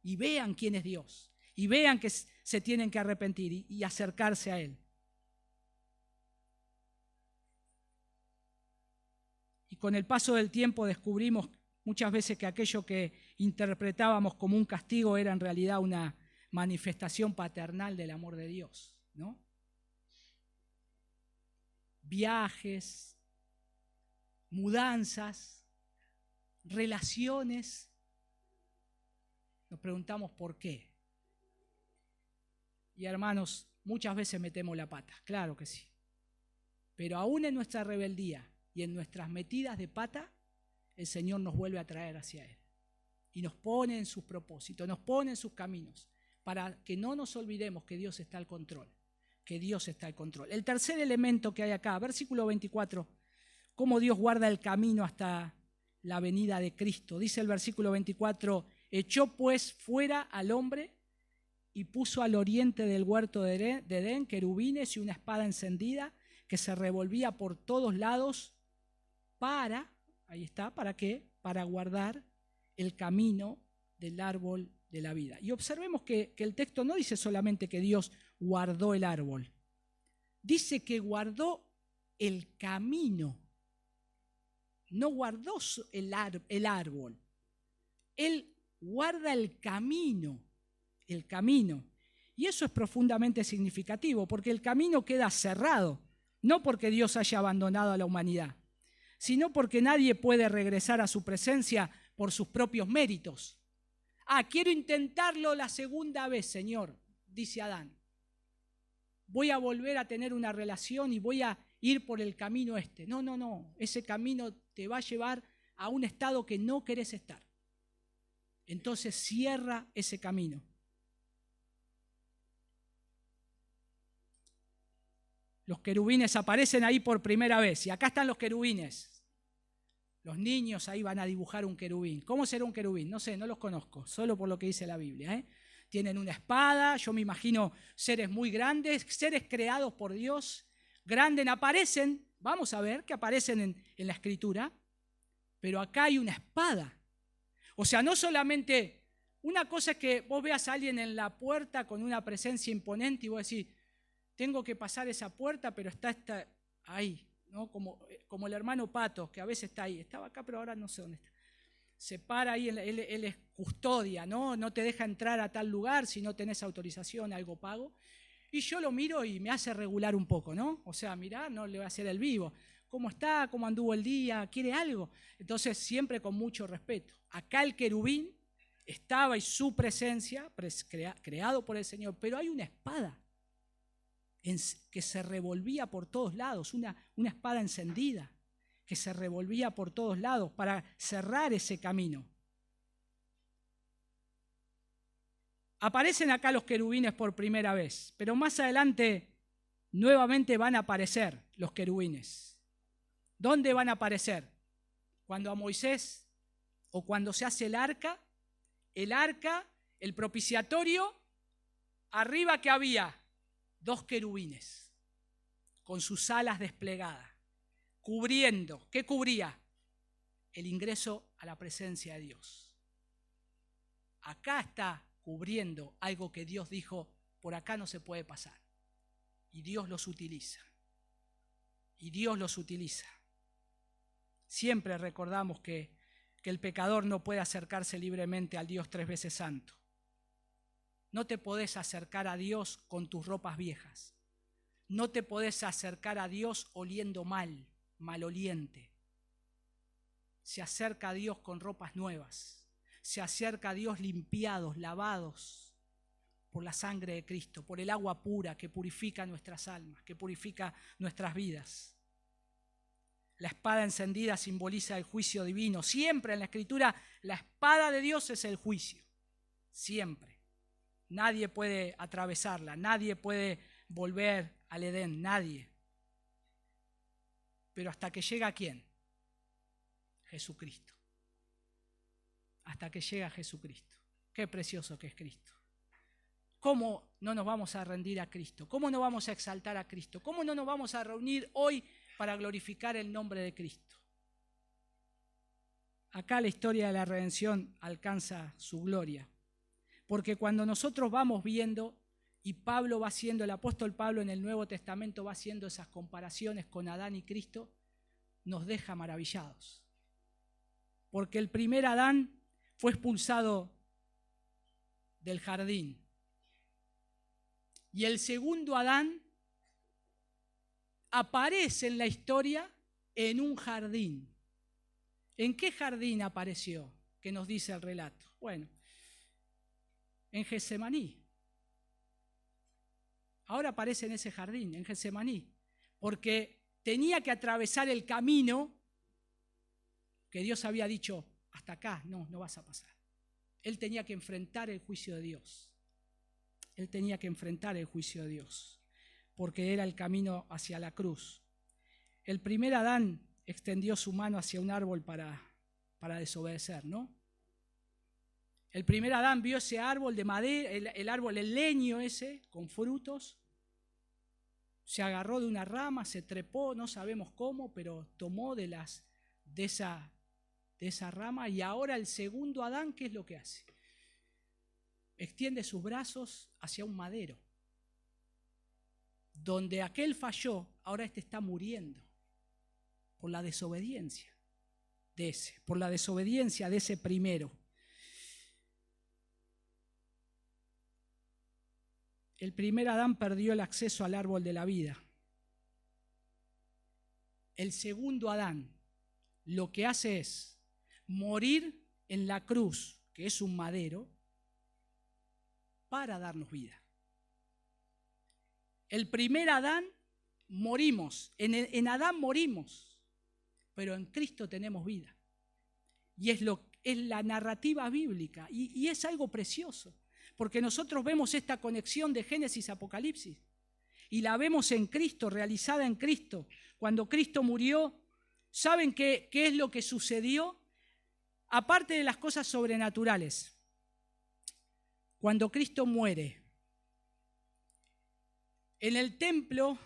S1: y vean quién es Dios. Y vean que se tienen que arrepentir y acercarse a Él. Y con el paso del tiempo descubrimos muchas veces que aquello que interpretábamos como un castigo era en realidad una manifestación paternal del amor de Dios, ¿no? Viajes, mudanzas, relaciones. Nos preguntamos por qué. Y hermanos, muchas veces metemos la pata, claro que sí. Pero aún en nuestra rebeldía y en nuestras metidas de pata, el Señor nos vuelve a traer hacia Él. Y nos pone en sus propósitos, nos pone en sus caminos, para que no nos olvidemos que Dios está al control, que Dios está al control. El tercer elemento que hay acá, versículo 24, cómo Dios guarda el camino hasta la venida de Cristo. Dice el versículo 24, echó pues fuera al hombre y puso al oriente del huerto de Edén querubines y una espada encendida que se revolvía por todos lados ahí está, ¿para qué? Para guardar el camino del árbol de la vida. Y observemos que el texto no dice solamente que Dios guardó el árbol, dice que guardó el camino, no guardó el árbol, Él guarda el camino. El camino. Y eso es profundamente significativo, porque el camino queda cerrado, no porque Dios haya abandonado a la humanidad, sino porque nadie puede regresar a su presencia por sus propios méritos. Quiero intentarlo la segunda vez, Señor, dice Adán. Voy a volver a tener una relación y voy a ir por el camino este. No, ese camino te va a llevar a un estado que no querés estar. Entonces cierra ese camino. Los querubines aparecen ahí por primera vez. Y acá están los querubines. Los niños ahí van a dibujar un querubín. ¿Cómo será un querubín? No sé, no los conozco, solo por lo que dice la Biblia. Tienen una espada, yo me imagino seres muy grandes, seres creados por Dios. Grandes aparecen, vamos a ver que aparecen en la Escritura, pero acá hay una espada. O sea, no solamente, una cosa es que vos veas a alguien en la puerta con una presencia imponente y vos decís, tengo que pasar esa puerta, pero está ahí, ¿no? Como el hermano Pato, que a veces está ahí. Estaba acá, pero ahora no sé dónde está. Se para ahí, él es custodia, ¿no? No te deja entrar a tal lugar si no tenés autorización, algo pago. Y yo lo miro y me hace regular un poco, ¿no? O sea, mirá, no le voy a hacer el vivo. ¿Cómo está? ¿Cómo anduvo el día? ¿Quiere algo? Entonces, siempre con mucho respeto. Acá el querubín estaba y su presencia, creado por el Señor, pero hay una espada que se revolvía por todos lados, una espada encendida que se revolvía por todos lados para cerrar ese camino. Aparecen acá los querubines por primera vez, pero más adelante nuevamente van a aparecer los querubines. ¿Dónde van a aparecer? Cuando a Moisés o cuando se hace el arca, el propiciatorio, arriba que había 2 querubines con sus alas desplegadas, cubriendo. ¿Qué cubría? El ingreso a la presencia de Dios. Acá está cubriendo algo que Dios dijo, por acá no se puede pasar. Y Dios los utiliza. Y Dios los utiliza. Siempre recordamos que el pecador no puede acercarse libremente al Dios 3 veces santo. No te podés acercar a Dios con tus ropas viejas. No te podés acercar a Dios oliendo maloliente. Se acerca a Dios con ropas nuevas. Se acerca a Dios limpiados, lavados por la sangre de Cristo, por el agua pura que purifica nuestras almas, que purifica nuestras vidas. La espada encendida simboliza el juicio divino. Siempre en la Escritura la espada de Dios es el juicio. Siempre. Nadie puede atravesarla, nadie puede volver al Edén, nadie. Pero hasta que llega ¿quién? Jesucristo. Hasta que llega Jesucristo. Qué precioso que es Cristo. ¿Cómo no nos vamos a rendir a Cristo? ¿Cómo no vamos a exaltar a Cristo? ¿Cómo no nos vamos a reunir hoy para glorificar el nombre de Cristo? Acá la historia de la redención alcanza su gloria. Porque cuando nosotros vamos viendo, y Pablo va haciendo, el apóstol Pablo en el Nuevo Testamento va haciendo esas comparaciones con Adán y Cristo, nos deja maravillados. Porque el primer Adán fue expulsado del jardín. Y el segundo Adán aparece en la historia en un jardín. ¿En qué jardín apareció? Que nos dice el relato. Bueno, en Getsemaní. Ahora aparece en ese jardín, en Getsemaní, porque tenía que atravesar el camino que Dios había dicho, hasta acá, no vas a pasar. Él tenía que enfrentar el juicio de Dios. Él tenía que enfrentar el juicio de Dios, porque era el camino hacia la cruz. El primer Adán extendió su mano hacia un árbol para desobedecer, ¿no? El primer Adán vio ese árbol de madera, el árbol, el leño ese, con frutos. Se agarró de una rama, se trepó, no sabemos cómo, pero tomó de esa rama. Y ahora el segundo Adán, ¿qué es lo que hace? Extiende sus brazos hacia un madero. Donde aquel falló, ahora este está muriendo por la desobediencia de ese, por la desobediencia de ese primero. El primer Adán perdió el acceso al árbol de la vida. El segundo Adán lo que hace es morir en la cruz, que es un madero, para darnos vida. El primer Adán morimos, en Adán morimos, pero en Cristo tenemos vida. Y es la narrativa bíblica, y es algo precioso. Porque nosotros vemos esta conexión de Génesis a Apocalipsis y la vemos en Cristo, realizada en Cristo. Cuando Cristo murió, ¿saben qué es lo que sucedió? Aparte de las cosas sobrenaturales, cuando Cristo muere, en el templo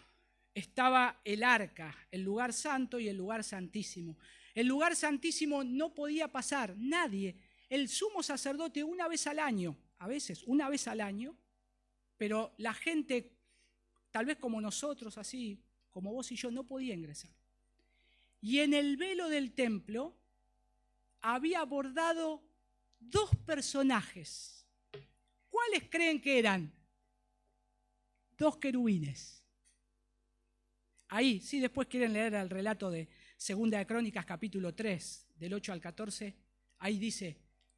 S1: estaba el arca, el lugar santo y el lugar santísimo. El lugar santísimo no podía pasar nadie. El sumo sacerdote una vez al año, a veces una vez al año, pero la gente, tal vez como nosotros, así como vos y yo, no podía ingresar. Y en el velo del templo había bordado dos personajes. ¿Cuáles creen que eran? Dos querubines. Ahí, si después quieren leer el relato de Segunda de Crónicas, capítulo 3, del 8 al 14, ahí dice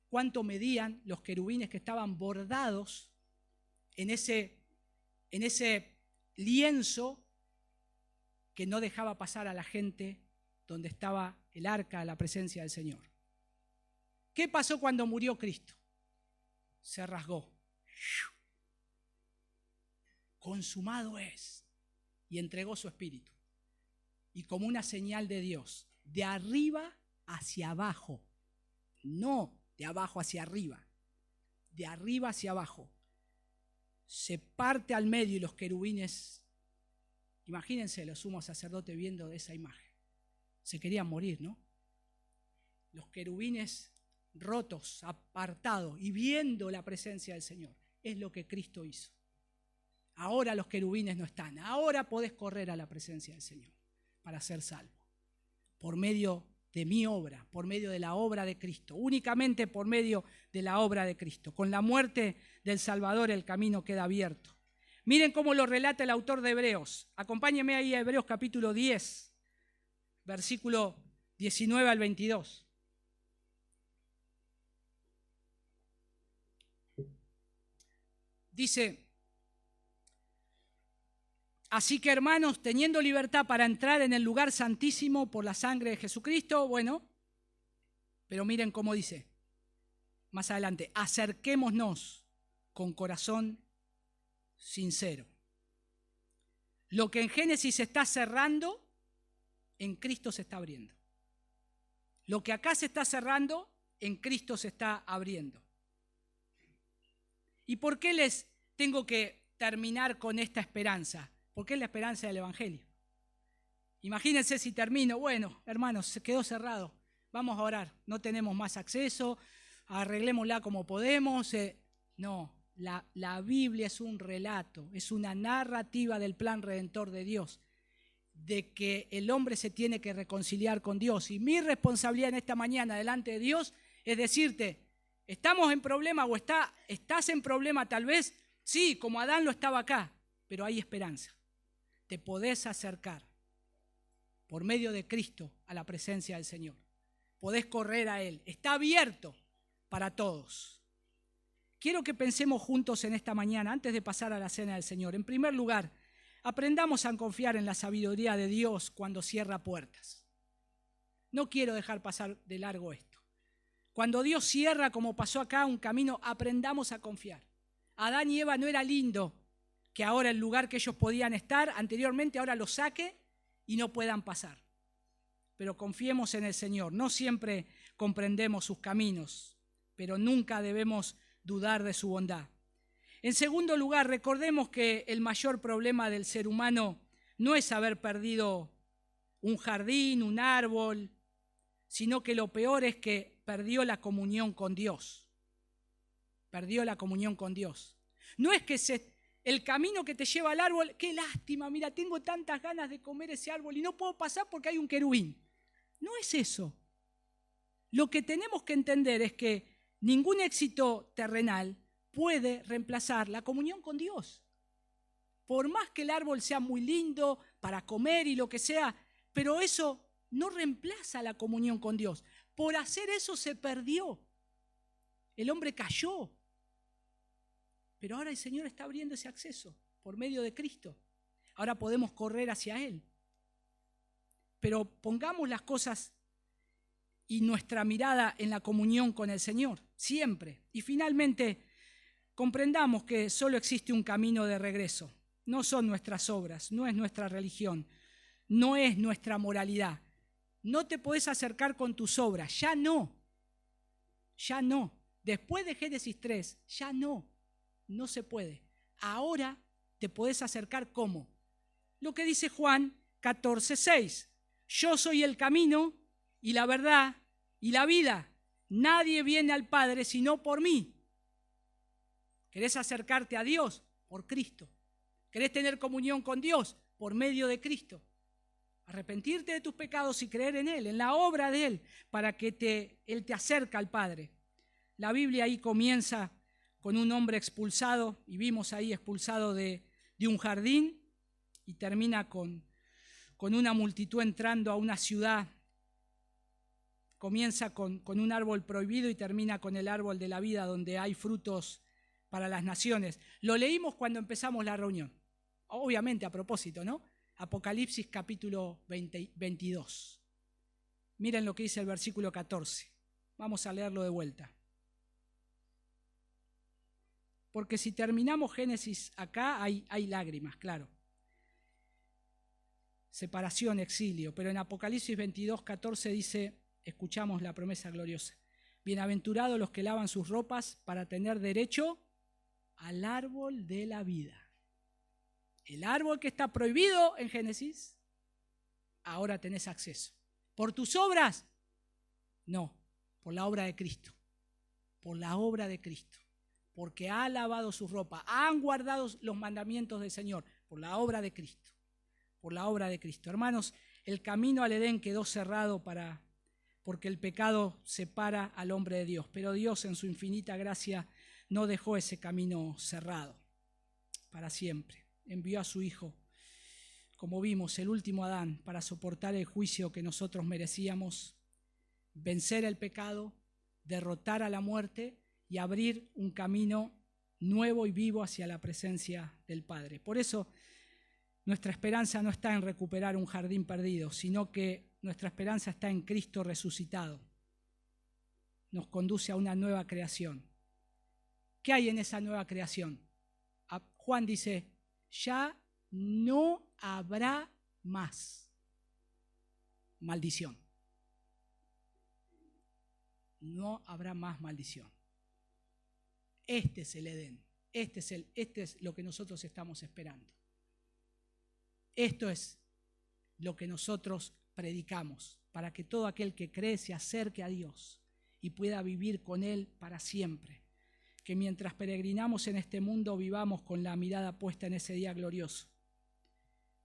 S1: cuánto medían los querubines que estaban bordados en ese lienzo que no dejaba pasar a la gente donde estaba el arca, la presencia del Señor. ¿Qué pasó cuando murió Cristo? Se rasgó. Consumado es. Y entregó su espíritu. Y como una señal de Dios, de arriba hacia abajo, no de abajo hacia arriba, de arriba hacia abajo, se parte al medio y los querubines, imagínense los sumos sacerdotes viendo esa imagen, se querían morir, ¿no? Los querubines rotos, apartados y viendo la presencia del Señor, es lo que Cristo hizo. Ahora los querubines no están, ahora podés correr a la presencia del Señor para ser salvo, por medio de mi obra, por medio de la obra de Cristo, únicamente por medio de la obra de Cristo. Con la muerte del Salvador el camino queda abierto. Miren cómo lo relata el autor de Hebreos. Acompáñenme ahí a Hebreos capítulo 10, versículo 19 al 22. Dice: así que, hermanos, teniendo libertad para entrar en el lugar santísimo por la sangre de Jesucristo, bueno, pero miren cómo dice más adelante: acerquémonos con corazón sincero. Lo que en Génesis se está cerrando, en Cristo se está abriendo. Lo que acá se está cerrando, en Cristo se está abriendo. ¿Y por qué les tengo que terminar con esta esperanza? Porque es la esperanza del Evangelio. Imagínense si termino, bueno, hermanos, se quedó cerrado, vamos a orar, no tenemos más acceso, arreglémosla como podemos. No, la Biblia es un relato, es una narrativa del plan redentor de Dios, de que el hombre se tiene que reconciliar con Dios. Y mi responsabilidad en esta mañana delante de Dios es decirte, ¿estamos en problema o estás en problema tal vez? Sí, como Adán lo estaba acá, pero hay esperanza. Te podés acercar por medio de Cristo a la presencia del Señor. Podés correr a Él. Está abierto para todos. Quiero que pensemos juntos en esta mañana, antes de pasar a la cena del Señor. En primer lugar, aprendamos a confiar en la sabiduría de Dios cuando cierra puertas. No quiero dejar pasar de largo esto. Cuando Dios cierra, como pasó acá, un camino, aprendamos a confiar. Adán y Eva no era lindo que ahora el lugar que ellos podían estar anteriormente, ahora lo saque y no puedan pasar. Pero confiemos en el Señor. No siempre comprendemos sus caminos, pero nunca debemos dudar de su bondad. En segundo lugar, recordemos que el mayor problema del ser humano no es haber perdido un jardín, un árbol, sino que lo peor es que perdió la comunión con Dios. Perdió la comunión con Dios. No es que el camino que te lleva al árbol, qué lástima, mira, tengo tantas ganas de comer ese árbol y no puedo pasar porque hay un querubín. No es eso. Lo que tenemos que entender es que ningún éxito terrenal puede reemplazar la comunión con Dios. Por más que el árbol sea muy lindo para comer y lo que sea, pero eso no reemplaza la comunión con Dios. Por hacer eso se perdió. El hombre cayó. Pero ahora el Señor está abriendo ese acceso por medio de Cristo. Ahora podemos correr hacia Él. Pero pongamos las cosas y nuestra mirada en la comunión con el Señor, siempre. Y finalmente, comprendamos que solo existe un camino de regreso. No son nuestras obras, no es nuestra religión, no es nuestra moralidad. No te podés acercar con tus obras, ya no. Ya no. Después de Génesis 3, ya no. No se puede. Ahora te podés acercar ¿cómo? Lo que dice Juan 14:6. Yo soy el camino y la verdad y la vida. Nadie viene al Padre sino por mí. ¿Querés acercarte a Dios? Por Cristo. ¿Querés tener comunión con Dios? Por medio de Cristo. Arrepentirte de tus pecados y creer en Él, en la obra de Él, para que Él te acerque al Padre. La Biblia ahí comienza con un hombre expulsado, y vimos ahí expulsado de un jardín, y termina con una multitud entrando a una ciudad. Comienza con un árbol prohibido y termina con el árbol de la vida, donde hay frutos para las naciones. Lo leímos cuando empezamos la reunión, obviamente a propósito, ¿no? Apocalipsis capítulo 22. Miren lo que dice el versículo 14. Vamos a leerlo de vuelta. Porque si terminamos Génesis acá, hay lágrimas, claro. Separación, exilio. Pero en Apocalipsis 22, 14 dice, escuchamos la promesa gloriosa. Bienaventurados los que lavan sus ropas para tener derecho al árbol de la vida. El árbol que está prohibido en Génesis, ahora tenés acceso. ¿Por tus obras? No, por la obra de Cristo. Por la obra de Cristo. Porque ha lavado su ropa, han guardado los mandamientos del Señor, por la obra de Cristo. Por la obra de Cristo. Hermanos, el camino al Edén quedó cerrado porque el pecado separa al hombre de Dios. Pero Dios en su infinita gracia no dejó ese camino cerrado para siempre. Envió a su Hijo, como vimos, el último Adán, para soportar el juicio que nosotros merecíamos, vencer el pecado, derrotar a la muerte y abrir un camino nuevo y vivo hacia la presencia del Padre. Por eso nuestra esperanza no está en recuperar un jardín perdido, sino que nuestra esperanza está en Cristo resucitado. Nos conduce a una nueva creación. ¿Qué hay en esa nueva creación? Juan dice, ya no habrá más maldición. No habrá más maldición. Este es el Edén. Este es lo que nosotros estamos esperando. Esto es lo que nosotros predicamos, para que todo aquel que cree se acerque a Dios y pueda vivir con Él para siempre. Que mientras peregrinamos en este mundo vivamos con la mirada puesta en ese día glorioso,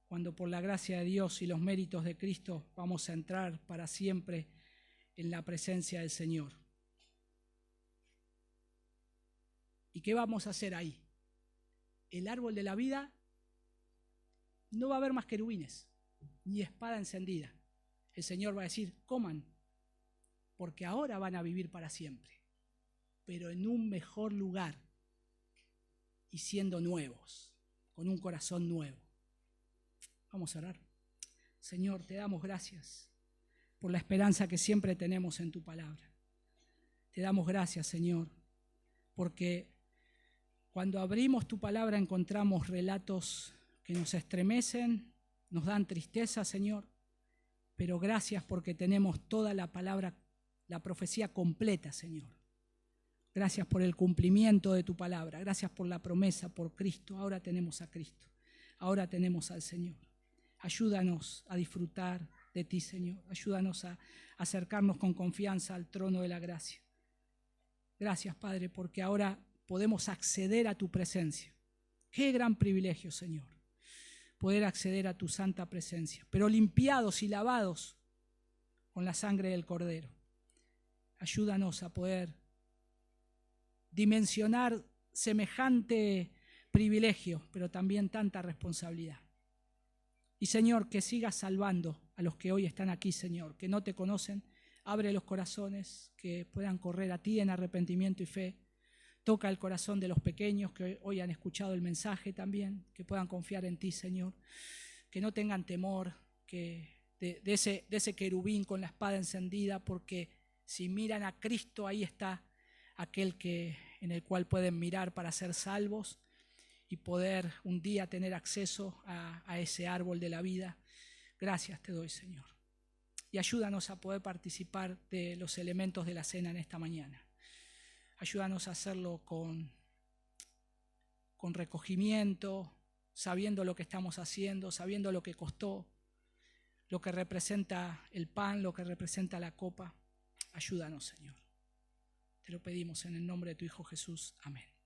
S1: cuando por la gracia de Dios y los méritos de Cristo vamos a entrar para siempre en la presencia del Señor. ¿Y qué vamos a hacer ahí? El árbol de la vida, no va a haber más querubines, ni espada encendida. El Señor va a decir, coman, porque ahora van a vivir para siempre, pero en un mejor lugar y siendo nuevos, con un corazón nuevo. Vamos a orar. Señor, te damos gracias por la esperanza que siempre tenemos en tu palabra. Te damos gracias, Señor, porque cuando abrimos tu palabra encontramos relatos que nos estremecen, nos dan tristeza, Señor, pero gracias porque tenemos toda la palabra, la profecía completa, Señor. Gracias por el cumplimiento de tu palabra, gracias por la promesa, por Cristo. Ahora tenemos a Cristo, ahora tenemos al Señor. Ayúdanos a disfrutar de ti, Señor. Ayúdanos a acercarnos con confianza al trono de la gracia. Gracias, Padre, porque ahora podemos acceder a tu presencia. Qué gran privilegio, Señor, poder acceder a tu santa presencia, pero limpiados y lavados con la sangre del Cordero. Ayúdanos a poder dimensionar semejante privilegio, pero también tanta responsabilidad. Y Señor, que sigas salvando a los que hoy están aquí, Señor, que no te conocen. Abre los corazones, que puedan correr a ti en arrepentimiento y fe. Toca el corazón de los pequeños que hoy han escuchado el mensaje también, que puedan confiar en ti, Señor. Que no tengan temor de ese querubín con la espada encendida, porque si miran a Cristo, ahí está aquel en el cual pueden mirar para ser salvos y poder un día tener acceso a ese árbol de la vida. Gracias te doy, Señor. Y ayúdanos a poder participar de los elementos de la cena en esta mañana. Ayúdanos a hacerlo con recogimiento, sabiendo lo que estamos haciendo, sabiendo lo que costó, lo que representa el pan, lo que representa la copa. Ayúdanos, Señor. Te lo pedimos en el nombre de tu Hijo Jesús. Amén.